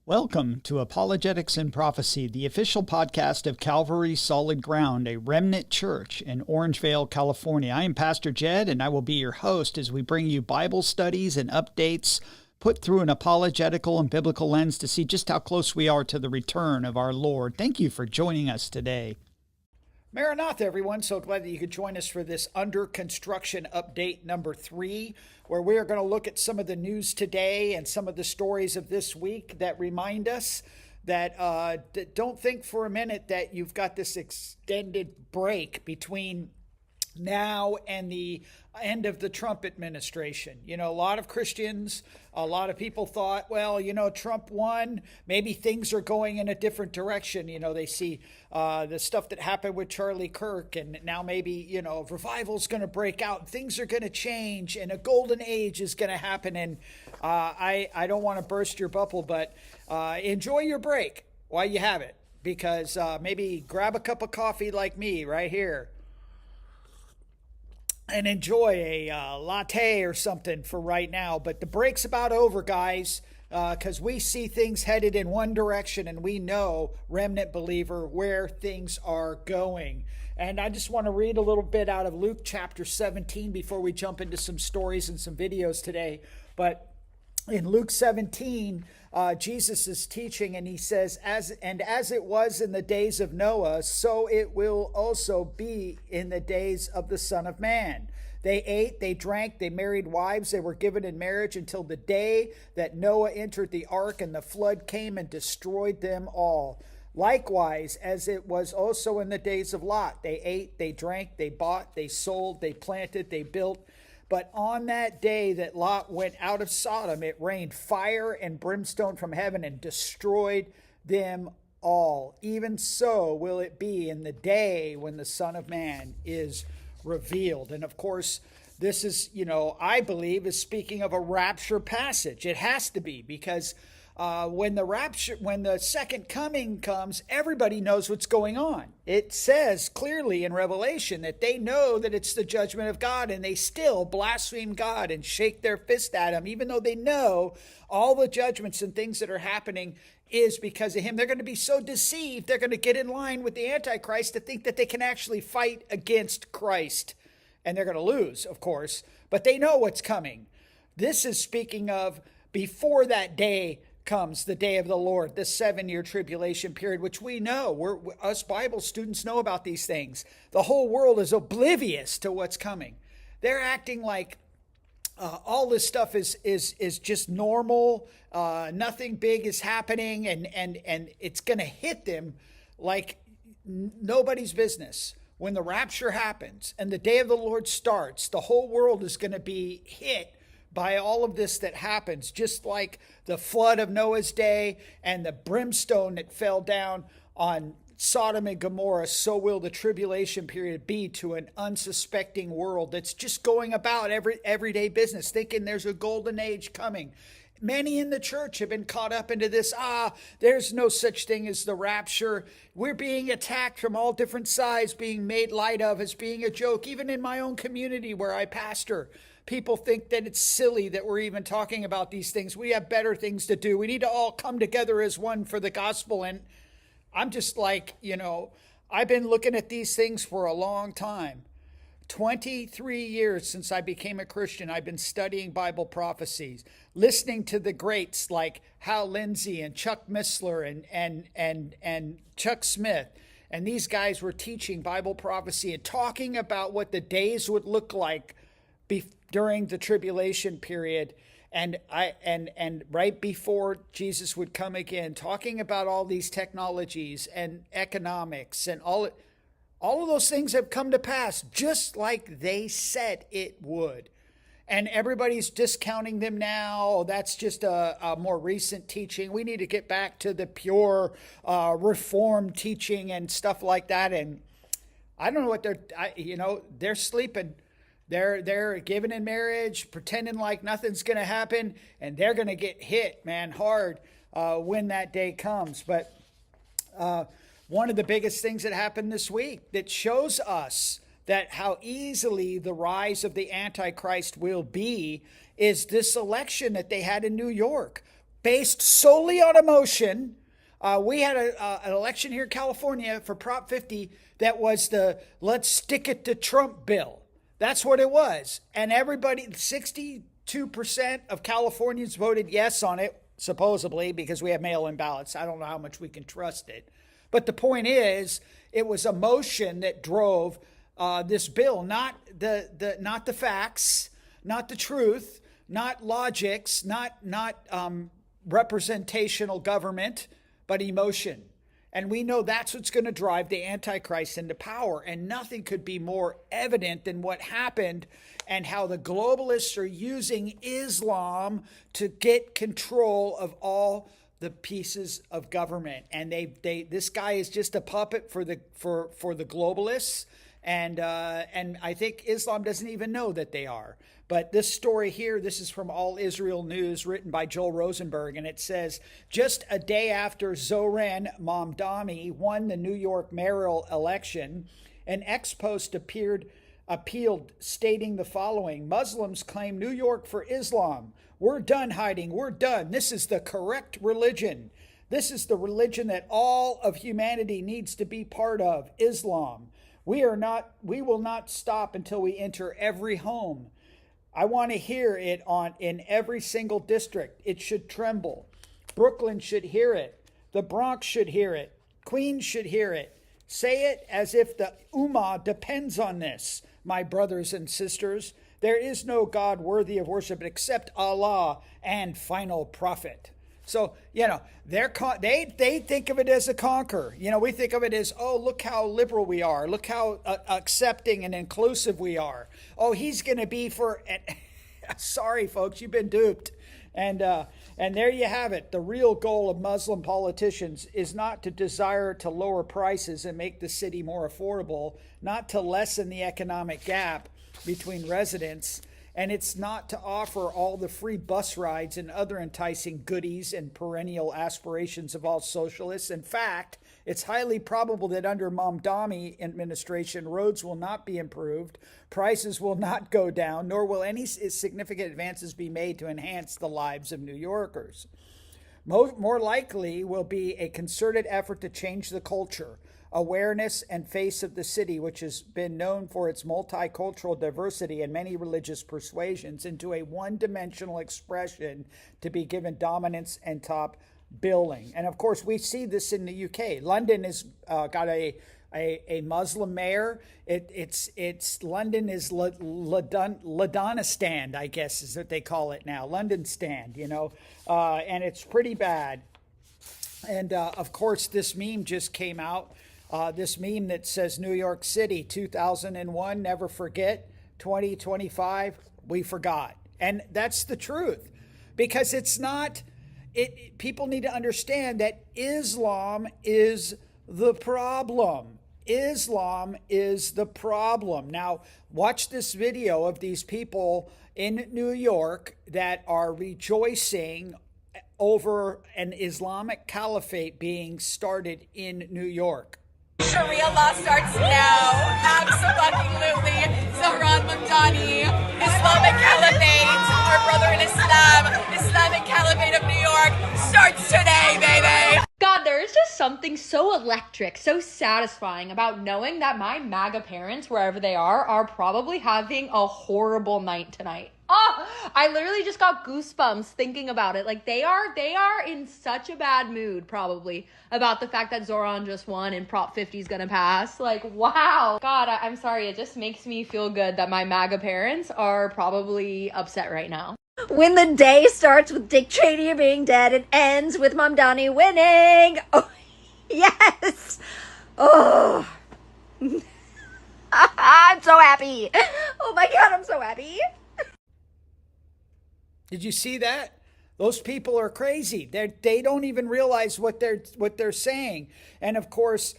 Welcome to Apologetics and Prophecy, the official podcast of Calvary Solid Ground, a remnant church in Orangevale, California. I am Pastor Jed, and I will be your host as we bring you Bible studies and updates put through an apologetical and biblical lens to see just how close we are to the return of our Lord. Thank you for joining us today. Maranatha, everyone. So glad that you could join us for this under construction update number 3, where we are going to look at some of the news today and some of the stories of this week that remind us that don't think for a minute that you've got this extended break between now and the end of the Trump administration. You know, a lot of Christians, a lot of people thought, well, you know, Trump won, maybe things are going in a different direction. You know, they see the stuff that happened with Charlie Kirk, and now maybe, you know, revival's going to break out, and things are going to change, and a golden age is going to happen. And I don't want to burst your bubble, but enjoy your break while you have it, because maybe grab a cup of coffee like me right here and enjoy a latte or something for right now. But the break's about over, guys, because we see things headed in one direction, and we know, remnant believer, where things are going. And I just want to read a little bit out of Luke chapter 17 before we jump into some stories and some videos today. But in Luke 17, Jesus is teaching, and he says, as it was in the days of Noah, so it will also be in the days of the Son of Man. They ate, they drank, they married wives, they were given in marriage until the day that Noah entered the ark, and the flood came and destroyed them all. Likewise, as it was also in the days of Lot, they ate, they drank, they bought, they sold, they planted, they built. But on that day that Lot went out of Sodom, it rained fire and brimstone from heaven and destroyed them all. Even so will it be in the day when the Son of Man is revealed. And of course, this is, you know, I believe is speaking of a rapture passage. It has to be, because when the second coming comes, everybody knows what's going on. It says clearly in Revelation that they know that it's the judgment of God, and they still blaspheme God and shake their fist at him, even though they know all the judgments and things that are happening is because of him. They're going to be so deceived, they're going to get in line with the Antichrist to think that they can actually fight against Christ. And they're going to lose, of course, but they know what's coming. This is speaking of before that day comes, the day of the Lord, the 7-year tribulation period, which we know. Us Bible students know about these things. The whole world is oblivious to what's coming. They're acting like all this stuff is just normal. Nothing big is happening, and it's going to hit them like nobody's business. When the rapture happens and the day of the Lord starts, the whole world is going to be hit by all of this that happens, just like the flood of Noah's day and the brimstone that fell down on Sodom and Gomorrah, so will the tribulation period be to an unsuspecting world that's just going about everyday business, thinking there's a golden age coming. Many in the church have been caught up into this, there's no such thing as the rapture. We're being attacked from all different sides, being made light of as being a joke. Even in my own community where I pastor, people think that it's silly that we're even talking about these things. We have better things to do. We need to all come together as one for the gospel. And I'm just like, you know, I've been looking at these things for a long time. 23 years since I became a Christian, I've been studying Bible prophecies, listening to the greats like Hal Lindsey and Chuck Missler and Chuck Smith. And these guys were teaching Bible prophecy and talking about what the days would look like during the tribulation period. And right before Jesus would come again, talking about all these technologies and economics and all of those things have come to pass just like they said it would. And everybody's discounting them now. Oh, that's just a more recent teaching. We need to get back to the pure Reformed teaching and stuff like that. And I don't know what they're sleeping. They're given in marriage, pretending like nothing's going to happen, and they're going to get hit, man, hard when that day comes. But one of the biggest things that happened this week that shows us that how easily the rise of the Antichrist will be is this election that they had in New York. based solely on emotion. We had an election here in California for Prop 50 that was the let's stick it to Trump bill. That's what it was. And everybody, 62% of Californians voted yes on it, supposedly, because we have mail-in ballots. I don't know how much we can trust it. But the point is, it was emotion that drove this bill, not the facts, not the truth, not logics, not representational government, but emotion. And we know that's what's going to drive the Antichrist into power. And nothing could be more evident than what happened and how the globalists are using Islam to get control of all the pieces of government. And this guy is just a puppet for the globalists. And I think Islam doesn't even know that they are. But this story here, this is from All Israel News, written by Joel Rosenberg, and it says, just a day after Zoran Mamdani won the New York mayoral election, an ex-post appealed stating the following: Muslims claim New York for Islam. We're done hiding. We're done. This is the correct religion. This is the religion that all of humanity needs to be part of, Islam. We will not stop until we enter every home. I want to hear it in every single district. It should tremble. Brooklyn should hear it. The Bronx should hear it. Queens should hear it. Say it as if the Ummah depends on this, my brothers and sisters. There is no God worthy of worship except Allah and final prophet. So, they think of it as a conquer. We think of it as, oh, look how liberal we are. Look how accepting and inclusive we are. Oh, he's going to be for... Sorry, folks, you've been duped. And there you have it. The real goal of Muslim politicians is not to desire to lower prices and make the city more affordable, not to lessen the economic gap between residents, and it's not to offer all the free bus rides and other enticing goodies and perennial aspirations of all socialists. In fact, it's highly probable that under Mamdani administration, roads will not be improved, prices will not go down, nor will any significant advances be made to enhance the lives of New Yorkers. More likely will be a concerted effort to change the culture, awareness, and face of the city, which has been known for its multicultural diversity and many religious persuasions, into a one-dimensional expression to be given dominance and top billing. And of course, we see this in the UK. London has got a Muslim mayor. It's London is Ladonistan, I guess is what they call it now. London stand, and it's pretty bad. And of course, this meme just came out. This meme that says New York City 2001, never forget, 2025, we forgot. And that's the truth, because it's not, people need to understand that Islam is the problem. Islam is the problem. Now, watch this video of these people in New York that are rejoicing over an Islamic caliphate being started in New York. Sharia law starts now. Absolutely. Zohran Mamdani, Islamic Caliphate, our brother in Islam, Islamic Caliphate of New York starts today, baby. God, there is just something so electric, so satisfying about knowing that my MAGA parents, wherever they are probably having a horrible night tonight. Oh, I literally just got goosebumps thinking about it. Like, they are in such a bad mood, probably, about the fact that Zoran just won and Prop 50 is gonna pass. Like, wow. God, I'm sorry. It just makes me feel good that my MAGA parents are probably upset right now. When the day starts with Dick Cheney being dead, it ends with Mamdani winning. Oh, yes. Oh. I'm so happy. Oh my God, I'm so happy. Did you see that? Those people are crazy. They don't even realize what they're saying. And of course,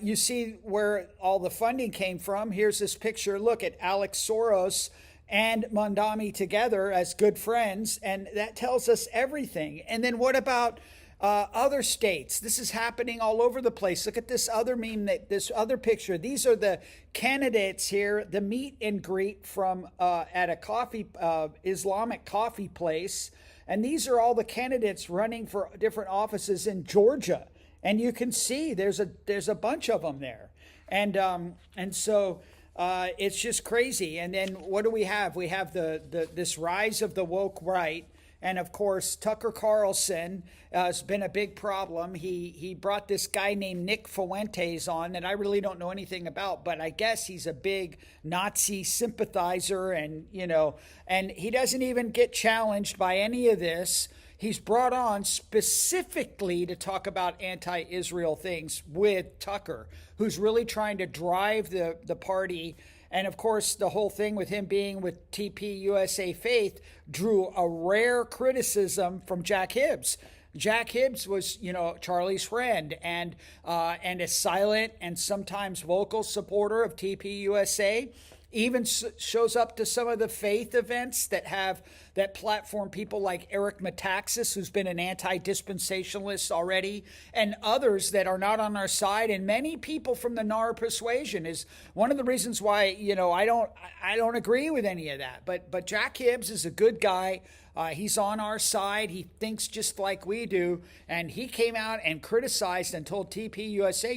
you see where all the funding came from. Here's this picture. Look at Alex Soros and Mamdani together as good friends, and that tells us everything. And then what about other states? This is happening all over the place. Look at this other meme, this other picture. These are the candidates here, the meet and greet from at a coffee Islamic coffee place. And these are all the candidates running for different offices in Georgia. And you can see there's a bunch of them there. And so it's just crazy. And then what do we have? We have this rise of the woke right. And of course, Tucker Carlson has been a big problem. He brought this guy named Nick Fuentes on that I really don't know anything about, but I guess he's a big Nazi sympathizer, and and he doesn't even get challenged by any of this. He's brought on specifically to talk about anti-Israel things with Tucker, who's really trying to drive the party. And of course, the whole thing with him being with TP USA Faith drew a rare criticism from Jack Hibbs. Jack Hibbs was, Charlie's friend and a silent and sometimes vocal supporter of TP USA. Even shows up to some of the faith events that platform people like Eric Metaxas, who's been an anti-dispensationalist already, and others that are not on our side. And many people from the NAR persuasion is one of the reasons why, I don't agree with any of that. But Jack Hibbs is a good guy. He's on our side. He thinks just like we do. And he came out and criticized and told TP USA,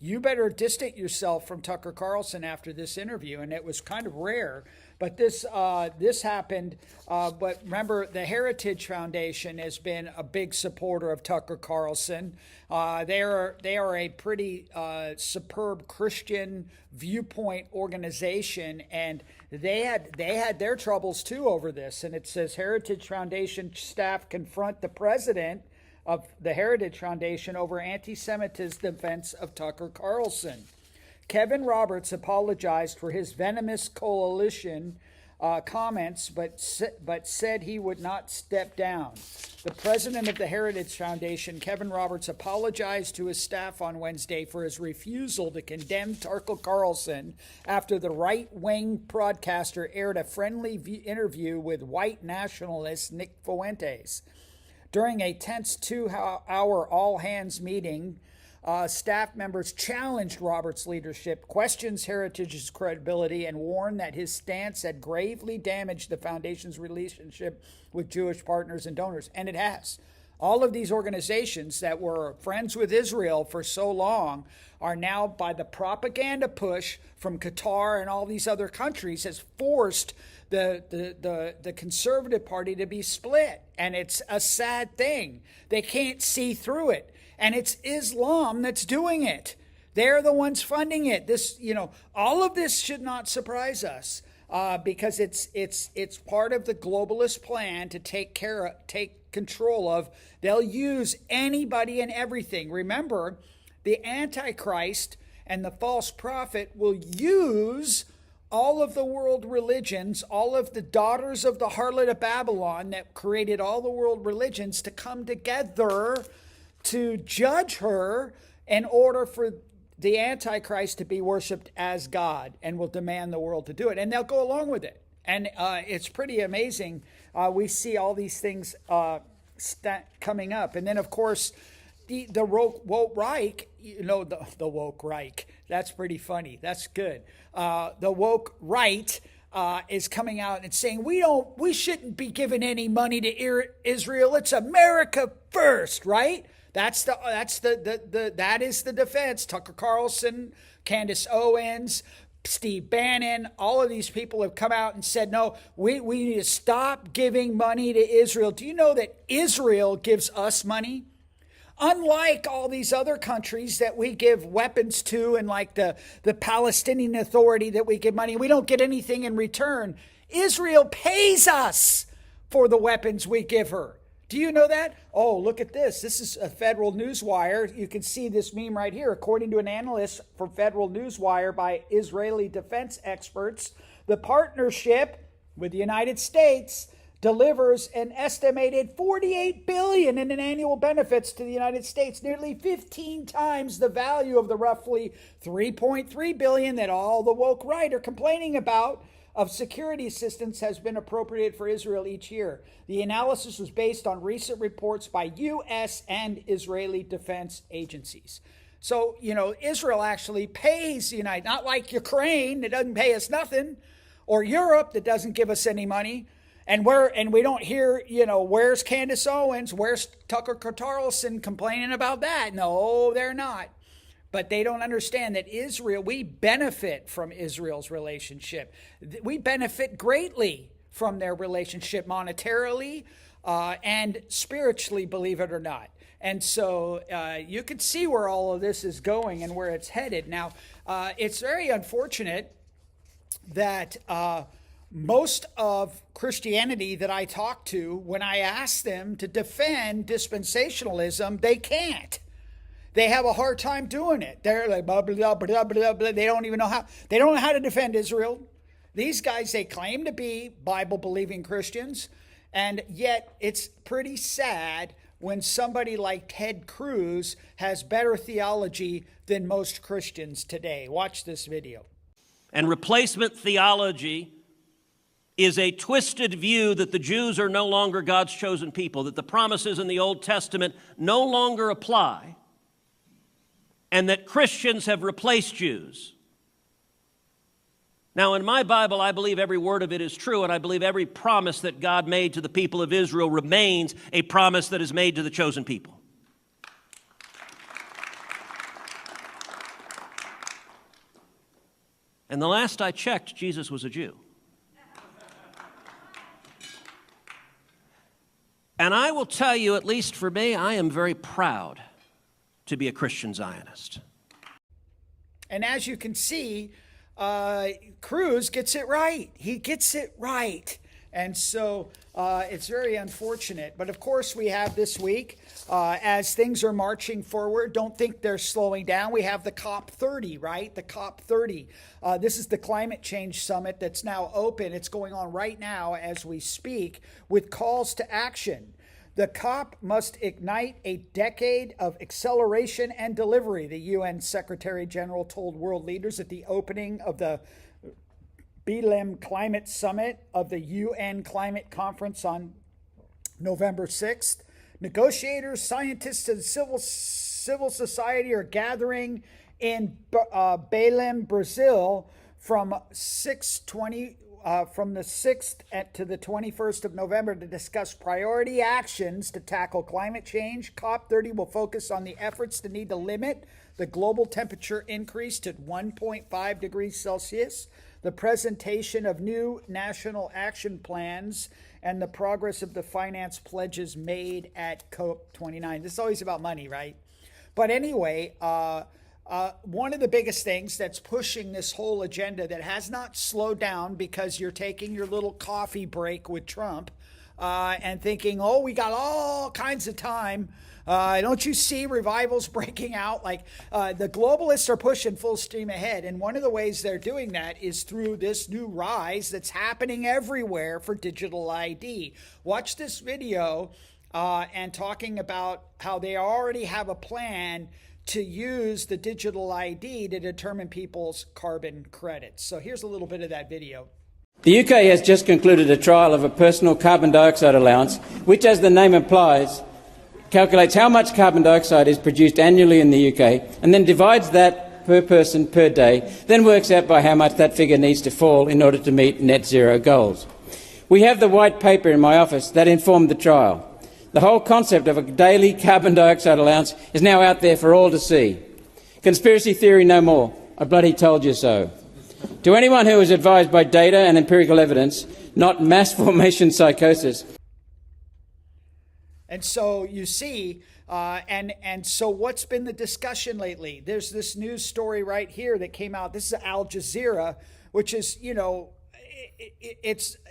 you better distance yourself from Tucker Carlson after this interview. And it was kind of rare. But this happened. But remember, the Heritage Foundation has been a big supporter of Tucker Carlson. They are a pretty superb Christian viewpoint organization, and they had their troubles too over this. And it says Heritage Foundation staff confront the president of the Heritage Foundation over anti-Semitism defense of Tucker Carlson. Kevin Roberts apologized for his venomous coalition comments, but said he would not step down. The president of the Heritage Foundation, Kevin Roberts, apologized to his staff on Wednesday for his refusal to condemn Tucker Carlson after the right-wing broadcaster aired a friendly interview with white nationalist Nick Fuentes. During a tense 2-hour all-hands meeting, staff members challenged Roberts' leadership, questions Heritage's credibility, and warned that his stance had gravely damaged the foundation's relationship with Jewish partners and donors. And it has. All of these organizations that were friends with Israel for so long are now, by the propaganda push from Qatar and all these other countries, has forced the Conservative Party to be split. And it's a sad thing. They can't see through it. And it's Islam that's doing it. They're the ones funding it. All of this should not surprise us because it's part of the globalist plan to take control of. They'll use anybody and everything. Remember, the Antichrist and the false prophet will use all of the world religions, all of the daughters of the harlot of Babylon that created all the world religions to come together to judge her in order for the Antichrist to be worshipped as God, and will demand the world to do it. And they'll go along with it. And it's pretty amazing. We see all these things coming up. And then, of course, the woke Reich, the woke Reich. That's pretty funny. That's good. The woke right is coming out and saying we shouldn't be giving any money to Israel. It's America first, right? That is the defense. Tucker Carlson, Candace Owens, Steve Bannon, all of these people have come out and said, no, we need to stop giving money to Israel. Do you know that Israel gives us money? Unlike all these other countries that we give weapons to, and like the Palestinian Authority that we give money, we don't get anything in return. Israel pays us for the weapons we give her. Do you know that? Oh, look at this. This is a Federal Newswire. You can see this meme right here. According to an analyst from Federal Newswire by Israeli defense experts, the partnership with the United States delivers an estimated $48 billion in annual benefits to the United States, nearly 15 times the value of the roughly $3.3 billion that all the woke right are complaining about of security assistance has been appropriated for Israel each year. The analysis was based on recent reports by U.S. and Israeli defense agencies. So, Israel actually pays the United, not like Ukraine that doesn't pay us nothing, or Europe that doesn't give us any money. And we don't hear, where's Candace Owens? Where's Tucker Carlson complaining about that? No, they're not. But they don't understand that Israel, we benefit from Israel's relationship. We benefit greatly from their relationship monetarily and spiritually, believe it or not. And so you can see where all of this is going and where it's headed. Now, it's very unfortunate that most of Christianity that I talk to, when I ask them to defend dispensationalism, they can't. They have a hard time doing it. They're like, blah, blah, blah, blah, blah. They don't even know how. They don't know how to defend Israel. These guys, they claim to be Bible-believing Christians, and yet it's pretty sad when somebody like Ted Cruz has better theology than most Christians today. Watch this video. And replacement theology is a twisted view that the Jews are no longer God's chosen people, that the promises in the Old Testament no longer apply, and that Christians have replaced Jews. Now, in my Bible, I believe every word of it is true, and I believe every promise that God made to the people of Israel remains a promise that is made to the chosen people. And the last I checked, Jesus was a Jew. And I will tell you, at least for me, I am very proud to be a Christian Zionist. And as you can see, Cruz gets it right. He gets it right. And so it's very unfortunate. But of course, we have this week, as things are marching forward, don't think they're slowing down. We have the COP30, right? The COP30. This is the climate change summit that's now open. It's going on right now as we speak with calls to action. The COP must ignite a decade of acceleration and delivery, the UN Secretary General told world leaders at the opening of the Belém Climate Summit of the UN Climate Conference on November 6th. Negotiators, scientists, and civil society are gathering in Belém, Brazil from the 6th to the 21st of November to discuss priority actions to tackle climate change. COP30 will focus on the efforts to need to limit the global temperature increase to 1.5 degrees Celsius, the presentation of new national action plans, and the progress of the finance pledges made at COP29. This is always about money, right? But anyway, one of the biggest things that's pushing this whole agenda that has not slowed down because you're taking your little coffee break with Trump and thinking, oh, we got all kinds of time. Don't you see revivals breaking out? Like the globalists are pushing full steam ahead. And one of the ways they're doing that is through this new rise that's happening everywhere for digital ID. Watch this video and talking about how they already have a plan to use the digital ID to determine people's carbon credits. So here's a little bit of that video. The UK has just concluded a trial of a personal carbon dioxide allowance, which, as the name implies, calculates how much carbon dioxide is produced annually in the UK and then divides that per person per day, then works out by how much that figure needs to fall in order to meet net zero goals. We have the white paper in my office that informed the trial. The whole concept of a daily carbon dioxide allowance is now out there for all to see. Conspiracy theory no more. I bloody told you so. To anyone who is advised by data and empirical evidence, not mass formation psychosis. And so you see, and so what's been the discussion lately? There's this news story right here that came out. This is Al Jazeera, which is,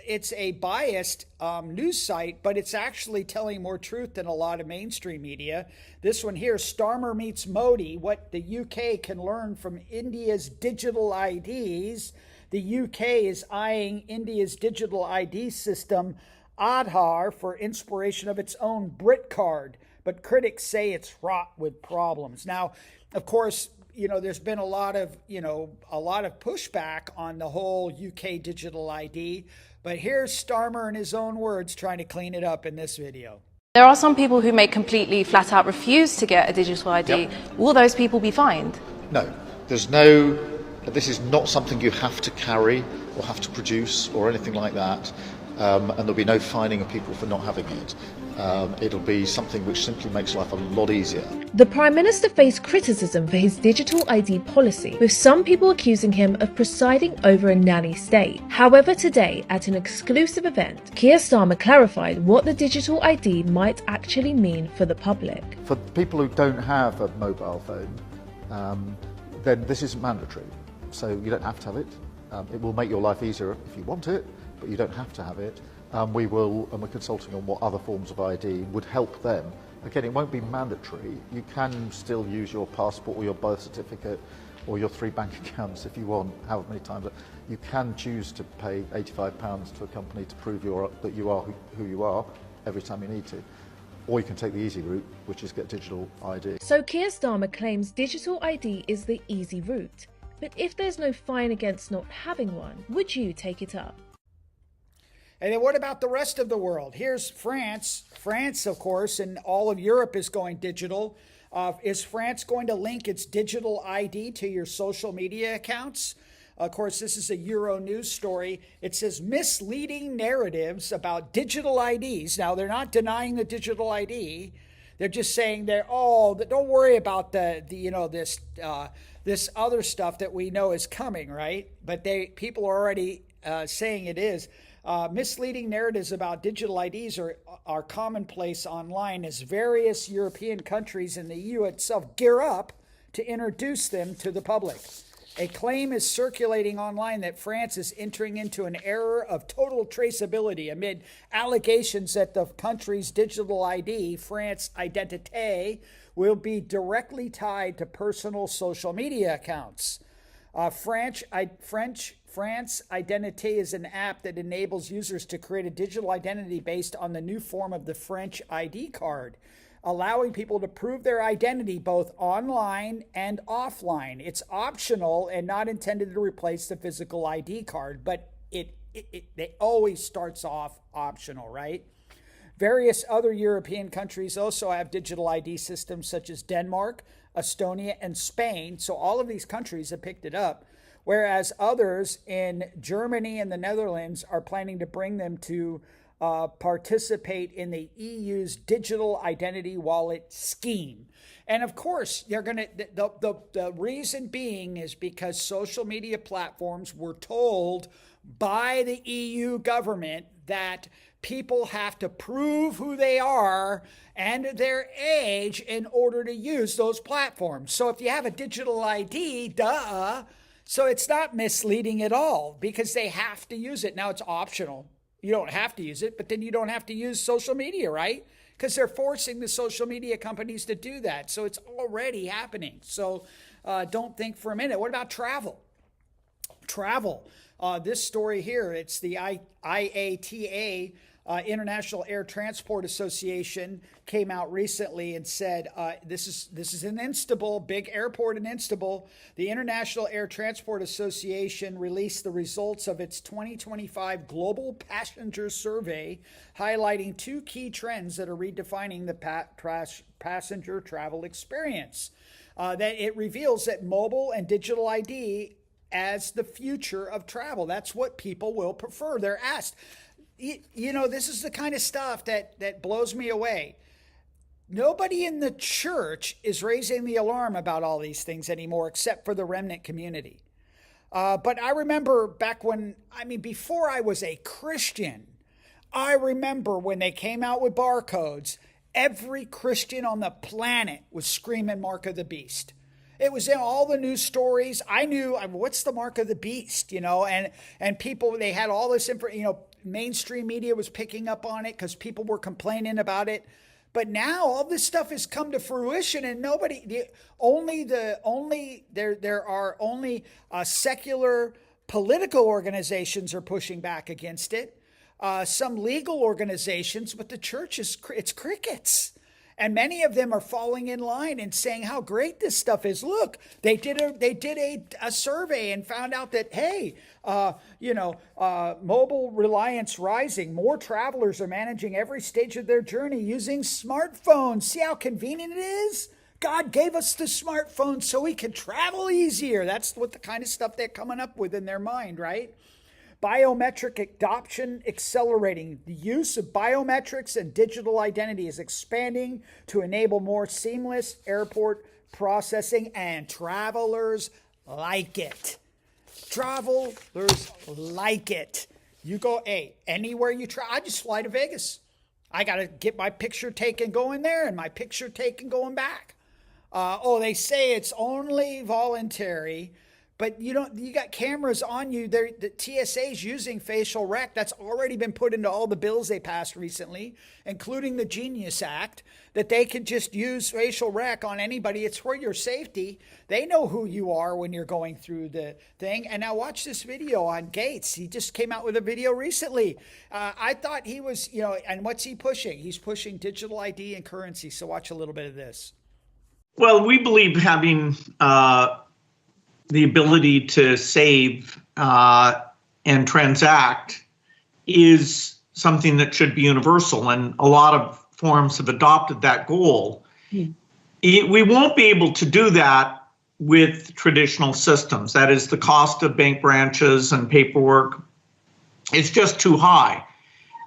it's a biased news site, but it's actually telling more truth than a lot of mainstream media. This one here, Starmer meets Modi, what the UK can learn from India's digital IDs. The UK is eyeing India's digital ID system, Aadhaar, for inspiration of its own Brit card, but critics say it's fraught with problems. Now, of course, there's been a lot of pushback on the whole UK digital ID, but here's Starmer in his own words trying to clean it up in this video. There are some people who may completely flat out refuse to get a digital ID. Yep. Will those people be fined? No, this is not something you have to carry or have to produce or anything like that. and there'll be no fining of people for not having it. It'll be something which simply makes life a lot easier. The Prime Minister faced criticism for his digital ID policy, with some people accusing him of presiding over a nanny state. However, today, at an exclusive event, Keir Starmer clarified what the digital ID might actually mean for the public. For people who don't have a mobile phone, then this isn't mandatory. So you don't have to have it. It will make your life easier if you want it, but you don't have to have it. We're consulting on what other forms of ID would help them. Again, it won't be mandatory. You can still use your passport or your birth certificate or your 3 bank accounts if you want, however many times. You can choose to pay £85 to a company to prove that you are who you are every time you need to. Or you can take the easy route, which is get digital ID. So Keir Starmer claims digital ID is the easy route. But if there's no fine against not having one, would you take it up? And then what about the rest of the world? Here's France. France, of course, and all of Europe is going digital. Is France going to link its digital ID to your social media accounts? Of course, this is a Euro News story. It says misleading narratives about digital IDs. Now, they're not denying the digital ID. They're just saying don't worry about this other stuff that we know is coming, right? But people are already saying it is. Misleading narratives about digital IDs are commonplace online as various European countries and the EU itself gear up to introduce them to the public. A claim is circulating online that France is entering into an era of total traceability amid allegations that the country's digital ID, France Identité, will be directly tied to personal social media accounts. France Identité is an app that enables users to create a digital identity based on the new form of the French ID card, allowing people to prove their identity both online and offline. It's optional and not intended to replace the physical ID card, but it always starts off optional, right? Various other European countries also have digital ID systems such as Denmark, Estonia, and Spain. So all of these countries have picked it up, whereas others in Germany and the Netherlands are planning to bring them to participate in the EU's digital identity wallet scheme. And of course, they're going to. The reason being is because social media platforms were told by the EU government that people have to prove who they are and their age in order to use those platforms. So if you have a digital ID, duh. So it's not misleading at all because they have to use it. Now it's optional. You don't have to use it, but then you don't have to use social media, right? Because they're forcing the social media companies to do that. So it's already happening. So don't think for a minute. What about travel? Travel. This story here, it's the IATA, International Air Transport Association, came out recently and said this is in Istanbul, big airport in Istanbul. The International Air Transport Association released the results of its 2025 Global Passenger Survey, highlighting 2 key trends that are redefining the passenger travel experience. That it reveals that mobile and digital ID as the future of travel. That's what people will prefer. They're asked. This is the kind of stuff that blows me away. Nobody in the church is raising the alarm about all these things anymore, except for the remnant community. But I remember before I was a Christian, I remember when they came out with barcodes, every Christian on the planet was screaming Mark of the Beast. It was in all the news stories. I knew, what's the mark of the beast, and people, they had all this information, mainstream media was picking up on it because people were complaining about it. But now all this stuff has come to fruition and there are only secular political organizations are pushing back against it. Some legal organizations, but the church it's crickets. And many of them are falling in line and saying how great this stuff is. Look, they did a survey and found out that, hey, mobile reliance rising. More travelers are managing every stage of their journey using smartphones. See how convenient it is? God gave us the smartphone so we can travel easier. That's what the kind of stuff they're coming up with in their mind, right? biometric adoption accelerating. The use of biometrics and digital identity is expanding to enable more seamless airport processing, and travelers like it. Travelers like it. You go, hey, anywhere you try, I just fly to Vegas. I got to get my picture taken going there and my picture taken going back. They say it's only voluntary, but you got cameras on you. The TSA's using facial rec. That's already been put into all the bills they passed recently, including the Genius Act, that they could just use facial rec on anybody. It's for your safety. They know who you are when you're going through the thing. And now watch this video on Gates. He just came out with a video recently. I thought he was, and what's he pushing? He's pushing digital ID and currency. So watch a little bit of this. Well, we believe having the ability to save and transact is something that should be universal, and a lot of forms have adopted that goal. We won't be able to do that with traditional systems. That is, the cost of bank branches and paperwork is just too high.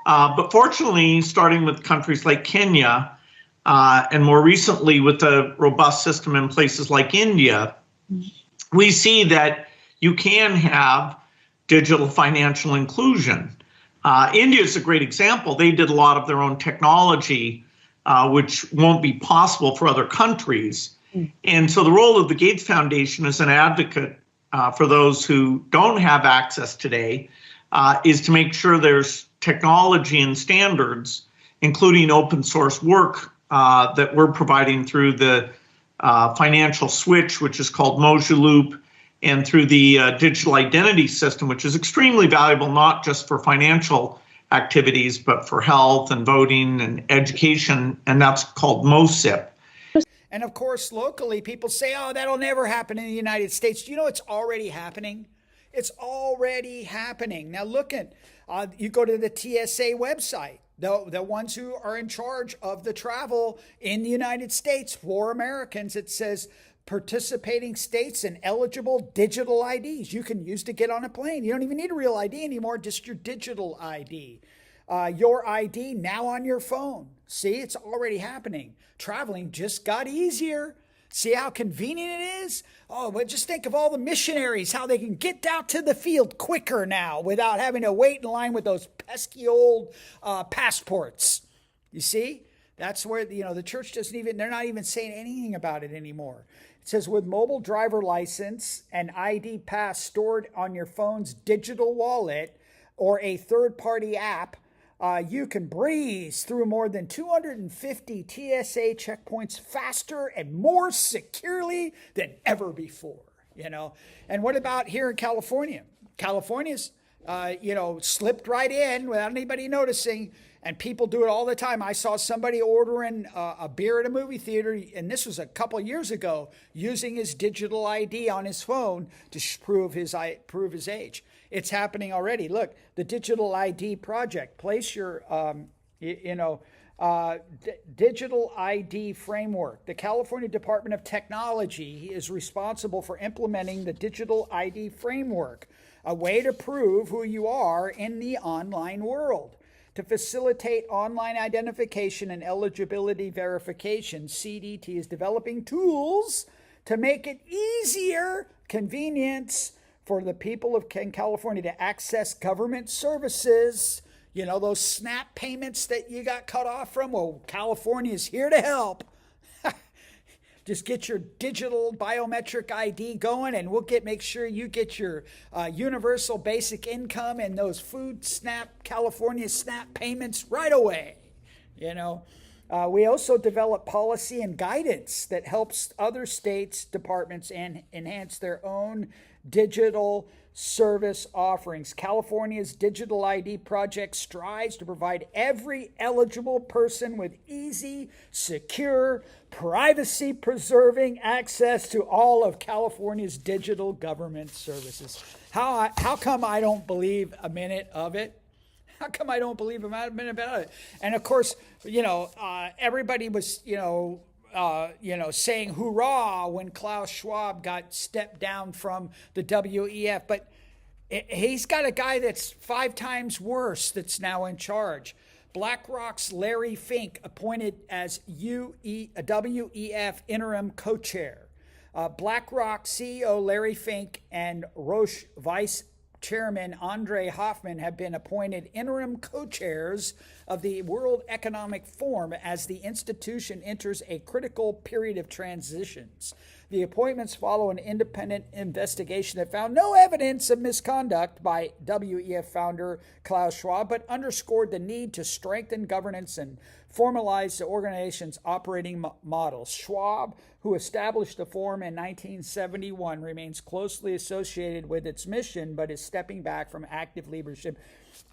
But fortunately, starting with countries like Kenya, and more recently with a robust system in places like India, we see that you can have digital financial inclusion. India is a great example. They did a lot of their own technology, which won't be possible for other countries. And so the role of the Gates Foundation as an advocate for those who don't have access today is to make sure there's technology and standards, including open source work that we're providing through the financial switch, which is called Mojaloop, and through the digital identity system, which is extremely valuable, not just for financial activities, but for health and voting and education, and that's called MOSIP. And of course, locally, people say, oh, that'll never happen in the United States. Do you know it's already happening? It's already happening. Now look at, you go to the TSA website. The ones who are in charge of the travel in the United States for Americans, it says participating states and eligible digital IDs you can use to get on a plane. You don't even need a real ID anymore, just your digital ID. Your ID now on your phone. See, it's already happening. Traveling just got easier. See how convenient it is? Oh, but just think of all the missionaries, how they can get out to the field quicker now without having to wait in line with those pesky old passports. You see? That's where, the church they're not even saying anything about it anymore. It says with mobile driver license and ID pass stored on your phone's digital wallet or a third-party app, you can breeze through more than 250 TSA checkpoints faster and more securely than ever before, And what about here in California? California's, slipped right in without anybody noticing, and people do it all the time. I saw somebody ordering a beer at a movie theater, and this was a couple years ago, using his digital ID on his phone to prove his age. It's happening already. Look, the Digital ID Project. Place your, digital ID framework. The California Department of Technology is responsible for implementing the Digital ID framework, a way to prove who you are in the online world. To facilitate online identification and eligibility verification, CDT is developing tools to make it easier, convenience, for the people of California to access government services. Those SNAP payments that you got cut off from? Well, California is here to help. Just get your digital biometric ID going, and we'll make sure you get your universal basic income and those California SNAP payments right away. We also develop policy and guidance that helps other states, departments, and enhance their own digital service offerings. California's Digital ID Project strives to provide every eligible person with easy, secure, privacy-preserving access to all of California's digital government services. How come I don't believe a minute of it? How come I don't believe a minute about it? And of course, everybody was, saying hurrah when Klaus Schwab got stepped down from the WEF. But He's got a guy that's 5 times worse that's now in charge. BlackRock's Larry Fink appointed as WEF interim co-chair. BlackRock CEO Larry Fink and Roche Vice Chairman Andre Hoffman have been appointed interim co-chairs of the World Economic Forum as the institution enters a critical period of transitions. The appointments follow an independent investigation that found no evidence of misconduct by WEF founder Klaus Schwab, but underscored the need to strengthen governance and formalize the organization's operating model. Schwab, who established the forum in 1971, remains closely associated with its mission, but is stepping back from active leadership.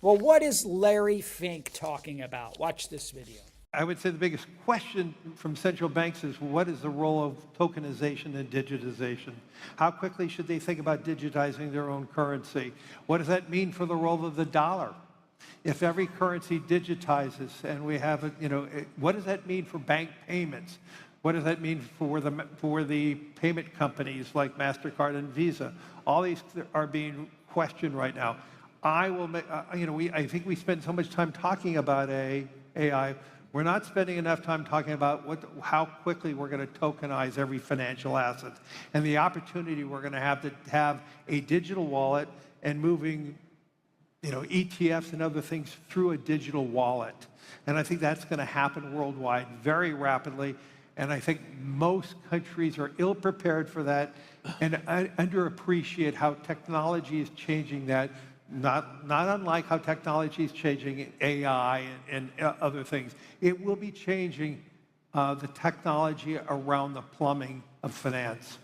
Well, what is Larry Fink talking about? Watch this video. I would say the biggest question from central banks is what is the role of tokenization and digitization? How quickly should they think about digitizing their own currency? What does that mean for the role of the dollar? If every currency digitizes and we have, what does that mean for bank payments? What does that mean for the payment companies like MasterCard and Visa? All these are being questioned right now. I think we spend so much time talking about AI. We're not spending enough time talking about how quickly we're going to tokenize every financial asset and the opportunity we're going to have a digital wallet and moving, ETFs and other things through a digital wallet. And I think that's going to happen worldwide very rapidly. And I think most countries are ill-prepared for that and underappreciate how technology is changing that. Not unlike how technology is changing AI and other things. It will be changing the technology around the plumbing of finance.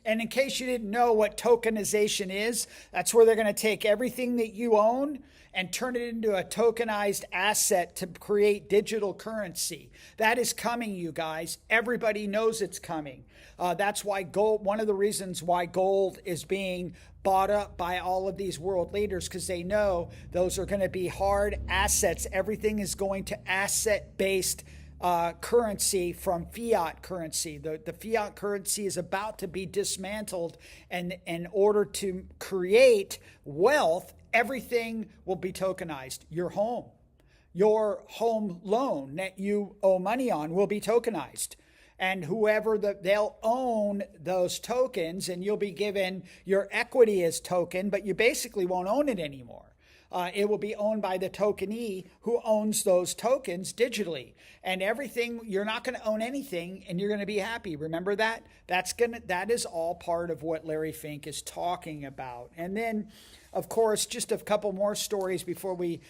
And in case you didn't know what tokenization is, that's where they're going to take everything that you own and turn it into a tokenized asset to create digital currency. That is coming, you guys. Everybody knows it's coming. That's why gold, one of the reasons why gold is being bought up by all of these world leaders, because they know those are going to be hard assets. Everything is going to asset-based currency from fiat currency. The fiat currency is about to be dismantled, and in order to create wealth, everything will be tokenized. Your home loan that you owe money on will be tokenized. And whoever they'll own those tokens, and you'll be given your equity as token, but you basically won't own it anymore. It will be owned by the tokenee who owns those tokens digitally. And everything, you're not going to own anything and you're going to be happy. Remember that? That is all part of what Larry Fink is talking about. And then, of course, just a couple more stories before we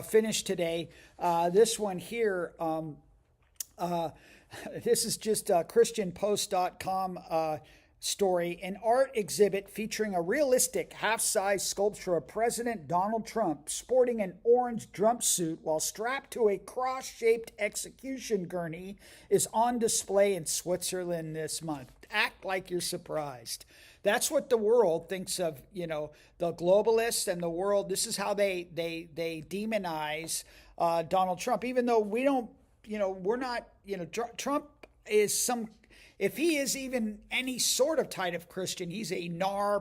finish today. This one here, this is just ChristianPost.com story. An art exhibit featuring a realistic half-size sculpture of President Donald Trump sporting an orange jumpsuit while strapped to a cross-shaped execution gurney is on display in Switzerland this month. Act like you're surprised. That's what the world thinks of, the globalists and the world. This is how they demonize Donald Trump, even though we don't, we're not, Trump is if he is even any sort of type of Christian, he's a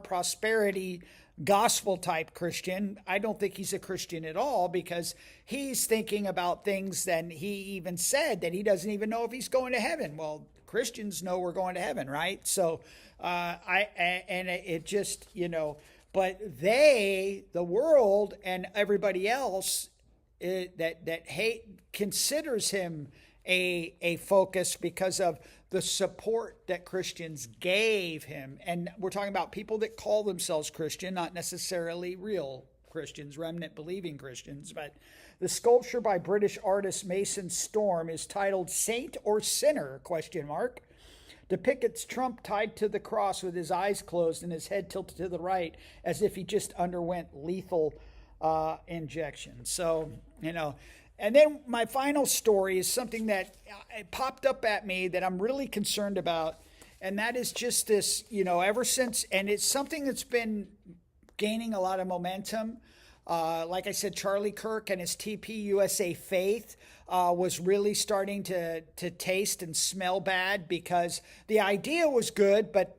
prosperity gospel type Christian. I don't think he's a Christian at all, because he's thinking about things that he even said that he doesn't even know if he's going to heaven. Well, Christians know we're going to heaven, right? So but the world and everybody else that considers him a focus because of the support that Christians gave him. And we're talking about people that call themselves Christian, not necessarily real Christians, remnant believing Christians. But the sculpture by British artist Mason Storm is titled Saint or Sinner? Depicts Trump tied to the cross with his eyes closed and his head tilted to the right, as if he just underwent lethal injection. So, and then my final story is something that popped up at me that I'm really concerned about. And that is just this, ever since, and it's something that's been gaining a lot of momentum. Like I said, Charlie Kirk and his TPUSA faith was really starting to taste and smell bad, because the idea was good, but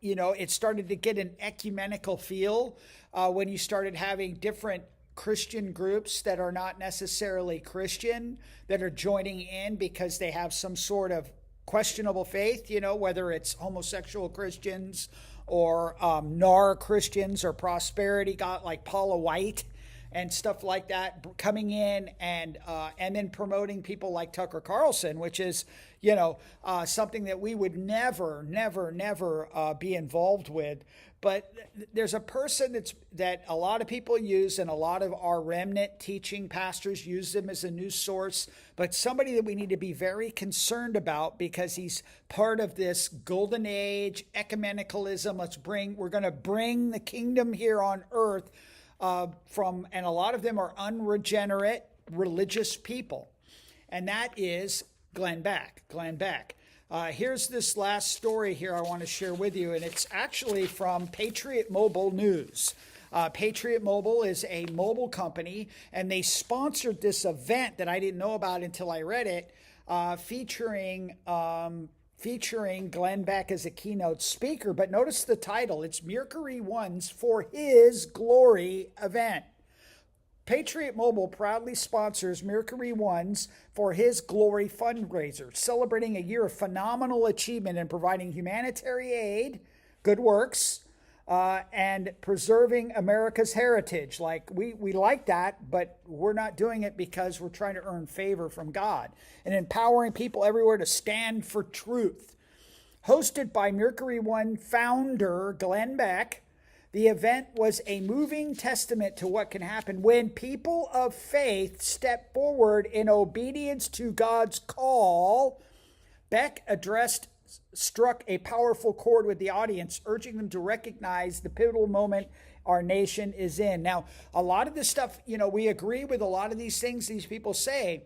it started to get an ecumenical feel when you started having different Christian groups that are not necessarily Christian that are joining in because they have some sort of questionable faith, whether it's homosexual Christians or NAR Christians or prosperity God like Paula White and stuff like that coming in and then promoting people like Tucker Carlson, which is something that we would never be involved with. But there's a person that a lot of people use, and a lot of our remnant teaching pastors use them as a news source, but somebody that we need to be very concerned about because he's part of this golden age ecumenicalism. We're going to bring the kingdom here on earth and a lot of them are unregenerate religious people. And that is Glenn Beck. Here's this last story here I want to share with you, and it's actually from Patriot Mobile News. Patriot Mobile is a mobile company, and they sponsored this event that I didn't know about until I read it, featuring Glenn Beck as a keynote speaker. But notice the title. It's Mercury One's For His Glory event. Patriot Mobile proudly sponsors Mercury One's For His Glory fundraiser, celebrating a year of phenomenal achievement in providing humanitarian aid, good works, and preserving America's heritage. Like we like that, but we're not doing it because we're trying to earn favor from God, and empowering people everywhere to stand for truth. Hosted by Mercury One founder Glenn Beck, the event was a moving testament to what can happen when people of faith step forward in obedience to God's call. Beck struck a powerful chord with the audience, urging them to recognize the pivotal moment our nation is in. Now, a lot of this stuff, we agree with a lot of these things these people say,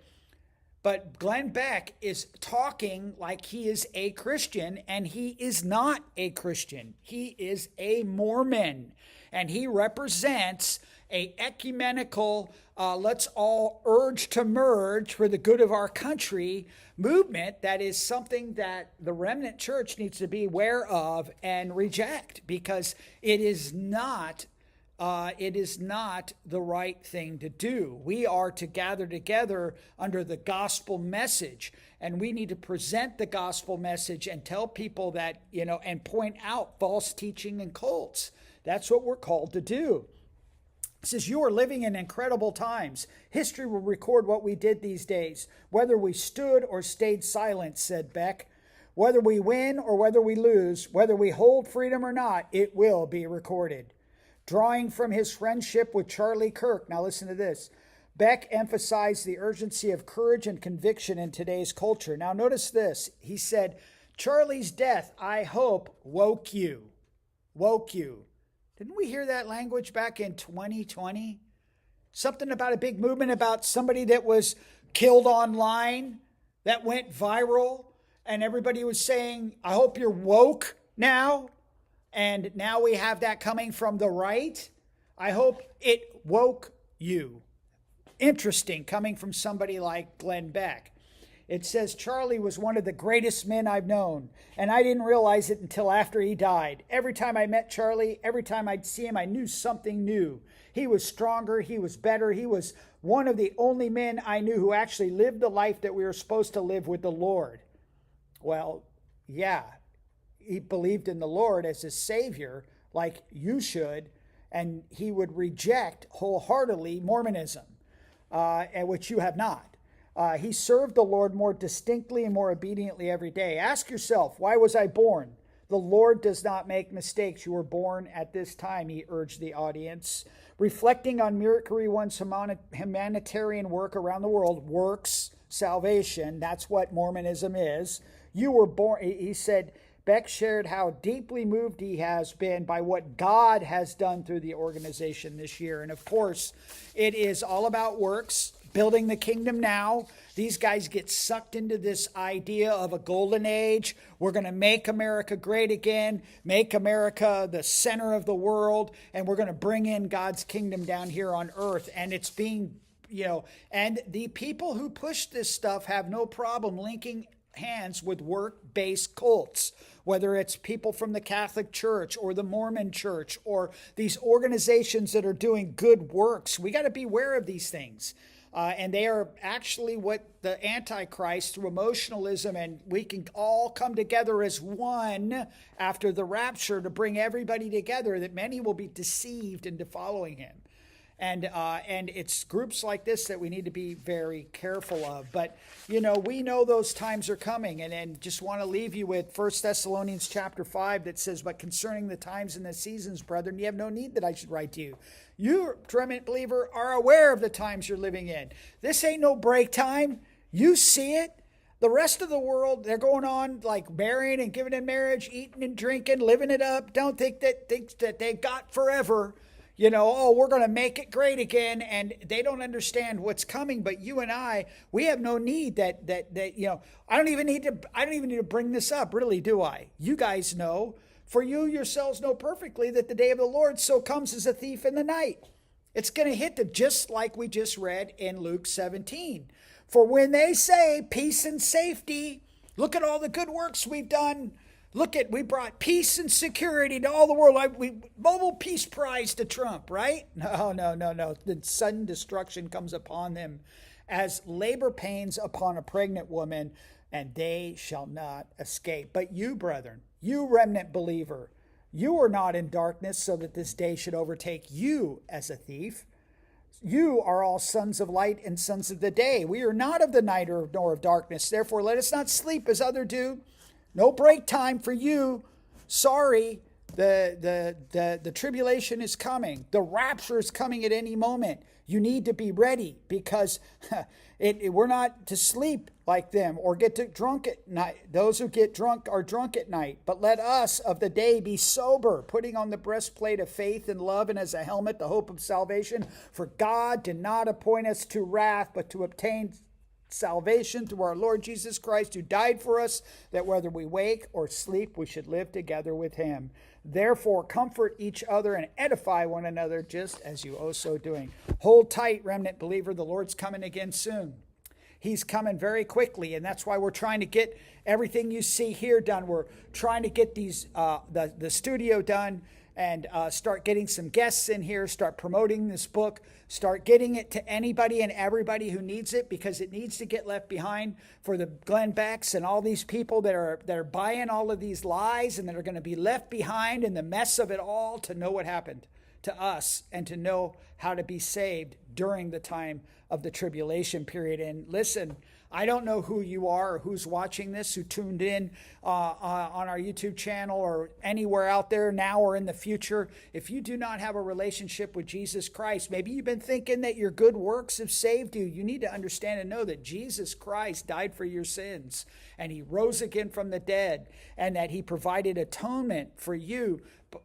but Glenn Beck is talking like he is a Christian, and he is not a Christian. He is a Mormon, and he represents a ecumenical, let's all urge to merge for the good of our country movement. That is something that the remnant church needs to be aware of and reject, because it is not the right thing to do. We are to gather together under the gospel message, and we need to present the gospel message and tell people that, and point out false teaching and cults. That's what we're called to do. It says, you are living in incredible times. History will record what we did these days, whether we stood or stayed silent, said Beck. Whether we win or whether we lose, whether we hold freedom or not, it will be recorded. Drawing from his friendship with Charlie Kirk. Now listen to this. Beck emphasized the urgency of courage and conviction in today's culture. Now notice this. He said, Charlie's death, I hope, woke you. Woke you. Didn't we hear that language back in 2020? Something about a big movement about somebody that was killed online that went viral, and everybody was saying, I hope you're woke now. And now we have that coming from the right. I hope it woke you. Interesting, coming from somebody like Glenn Beck. It says, Charlie was one of the greatest men I've known, and I didn't realize it until after he died. Every time I met Charlie, every time I'd see him, I knew something new. He was stronger, he was better, he was one of the only men I knew who actually lived the life that we were supposed to live with the Lord. Well, yeah. He believed in the Lord as his Savior, like you should, and he would reject wholeheartedly Mormonism, which you have not. He served the Lord more distinctly and more obediently every day. Ask yourself, why was I born? The Lord does not make mistakes. You were born at this time, he urged the audience. Reflecting on Mercury One's humanitarian work around the world, works salvation. That's what Mormonism is. You were born, he said. Beck shared how deeply moved he has been by what God has done through the organization this year. And of course, it is all about works, building the kingdom now. These guys get sucked into this idea of a golden age. We're going to make America great again, make America the center of the world, and we're going to bring in God's kingdom down here on earth. And it's being, and the people who push this stuff have no problem linking hands with work-based cults, whether it's people from the Catholic Church or the Mormon Church or these organizations that are doing good works. We got to be aware of these things. And they are actually what the Antichrist through emotionalism, and we can all come together as one after the rapture to bring everybody together, that many will be deceived into following him. And it's groups like this that we need to be very careful of. But, we know those times are coming. And just want to leave you with 1 Thessalonians chapter 5 that says, but concerning the times and the seasons, brethren, you have no need that I should write to you. You, remnant believer, are aware of the times you're living in. This ain't no break time. You see it. The rest of the world, they're going on like marrying and giving in marriage, eating and drinking, living it up. Don't think that they've got forever. We're going to make it great again. And they don't understand what's coming. But you and I, we have no need that I don't even need to bring this up, really, do I? You guys know. For you yourselves know perfectly that the day of the Lord so comes as a thief in the night. It's going to hit them just like we just read in Luke 17. For when they say peace and safety, look at all the good works we've done. We brought peace and security to all the world. Nobel Peace Prize to Trump, right? No. The sudden destruction comes upon them as labor pains upon a pregnant woman, and they shall not escape. But you, brethren, you remnant believer, you are not in darkness so that this day should overtake you as a thief. You are all sons of light and sons of the day. We are not of the night nor of darkness. Therefore, let us not sleep as others do. No break time for you. Sorry, the tribulation is coming. The rapture is coming at any moment. You need to be ready because we're not to sleep like them or get drunk at night. Those who get drunk are drunk at night. But let us of the day be sober, putting on the breastplate of faith and love, and as a helmet the hope of salvation. For God did not appoint us to wrath, but to obtain salvation through our Lord Jesus Christ, who died for us, that whether we wake or sleep, we should live together with him. Therefore, comfort each other and edify one another, just as you also doing. Hold tight, remnant believer. The Lord's coming again soon. He's coming very quickly, and that's why we're trying to get everything you see here done. We're trying to get these the studio done and start getting some guests in here, start promoting this book, start getting it to anybody and everybody who needs it, because it needs to get left behind for the Glenn Becks and all these people that are buying all of these lies and that are going to be left behind in the mess of it all, to know what happened to us and to know how to be saved during the time of the tribulation period. And listen, I don't know who you are or who's watching this, who tuned in on our YouTube channel or anywhere out there now or in the future. If you do not have a relationship with Jesus Christ, maybe you've been thinking that your good works have saved you. You need to understand and know that Jesus Christ died for your sins, and he rose again from the dead, and that he provided atonement for you.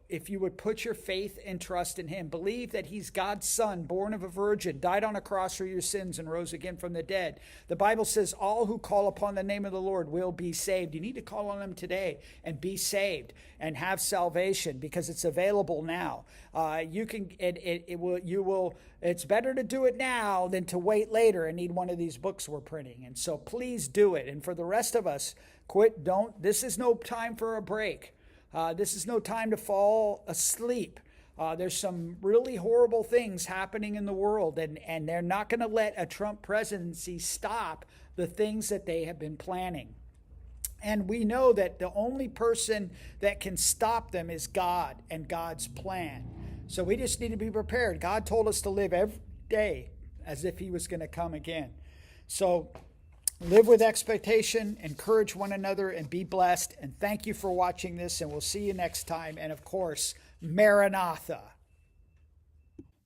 If you would put your faith and trust in him, believe that he's God's son, born of a virgin, died on a cross for your sins, and rose again from the dead. The Bible says all who call upon the name of the Lord will be saved. You need to call on him today and be saved and have salvation, because it's available now. It's better to do it now than to wait later and need one of these books we're printing. And so please do it. And for the rest of us, this is no time for a break. This is no time to fall asleep. There's some really horrible things happening in the world, and they're not going to let a Trump presidency stop the things that they have been planning. And we know that the only person that can stop them is God and God's plan. So we just need to be prepared. God told us to live every day as if he was going to come again. So live with expectation, encourage one another, and be blessed. And thank you for watching this, and we'll see you next time. And of course, Maranatha.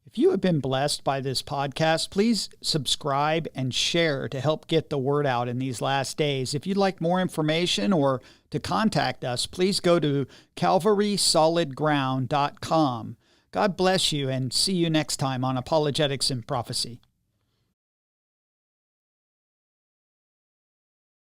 If you have been blessed by this podcast, please subscribe and share to help get the word out in these last days. If you'd like more information or to contact us, please go to calvarysolidground.com. God bless you, and see you next time on Apologetics and Prophecy.